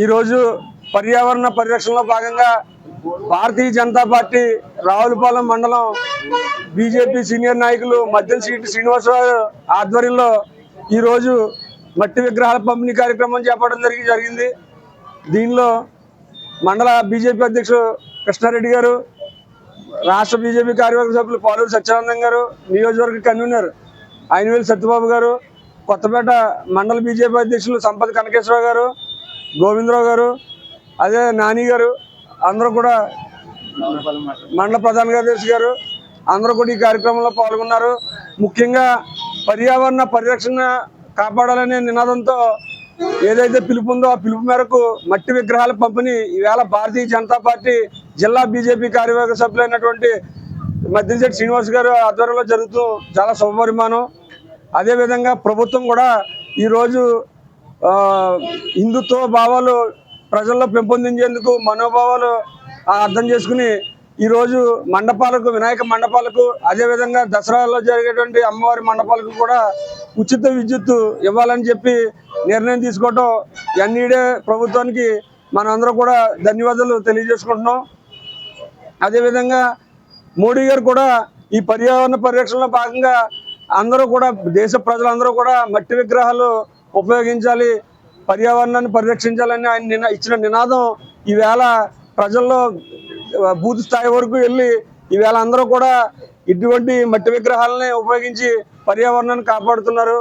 ఈరోజు పర్యావరణ పరిరక్షణలో భాగంగా భారతీయ జనతా పార్టీ రావులపాలెం మండలం బీజేపీ సీనియర్ నాయకులు మద్యం శ్రీనివాసరావు ఆధ్వర్యంలో ఈరోజు మట్టి విగ్రహాల పంపిణీ కార్యక్రమం చేపట్టడం జరిగింది. దీనిలో మండల బీజేపీ అధ్యక్షుడు కృష్ణారెడ్డి గారు, రాష్ట్ర బీజేపీ కార్యవర్గ సభ్యులు పాలూరు సత్యానందం గారు, నియోజకవర్గ కన్వీనర్ అయినవేలి సత్యబాబు గారు, కొత్తపేట మండల బీజేపీ అధ్యక్షులు సంపత్ కనకేశ్వరరావు గారు, గోవిందరావు గారు, అదే నాని గారు, అందరూ కూడా మండల ప్రధాన కార్యదర్శి గారు అందరూ కూడా ఈ కార్యక్రమంలో పాల్గొన్నారు. ముఖ్యంగా పర్యావరణ పరిరక్షణ కాపాడాలనే నినాదంతో ఏదైతే పిలుపు ఉందో ఆ పిలుపు మేరకు మట్టి విగ్రహాల పంపిణీ ఈవేళ భారతీయ జనతా పార్టీ జిల్లా బీజేపీ కార్యవర్గ సభ్యులైనటువంటి మద్దిశెట్టి శ్రీనివాస్ గారు ఆధ్వర్యంలో జరుగుతూ చాలా శుభపరిమాణం. అదేవిధంగా ప్రభుత్వం కూడా ఈరోజు హిందుత్వ భావాలు ప్రజల్లో పెంపొందించేందుకు మనోభావాలు అర్థం చేసుకుని ఈరోజు మండపాలకు, వినాయక మండపాలకు, అదేవిధంగా దసరాలో జరిగేటువంటి అమ్మవారి మండపాలకు కూడా ఉచిత విద్యుత్తు ఇవ్వాలని చెప్పి నిర్ణయం తీసుకోవటం ఎన్ఈడే ప్రభుత్వానికి మనందరూ కూడా ధన్యవాదాలు తెలియజేసుకుంటున్నాం. అదేవిధంగా మోడీ గారు కూడా ఈ పర్యావరణ పరిరక్షణలో భాగంగా అందరూ కూడా దేశ ప్రజలందరూ కూడా మట్టి విగ్రహాలు ఉపయోగించాలి, పర్యావరణాన్ని పరిరక్షించాలని ఆయన ఇచ్చిన నినాదం ఈవేళ ప్రజల్లో బూత్ స్థాయి వరకు వెళ్ళి ఈవేళ అందరూ కూడా ఇటువంటి మట్టి విగ్రహాలని ఉపయోగించి పర్యావరణాన్ని కాపాడుతున్నారు.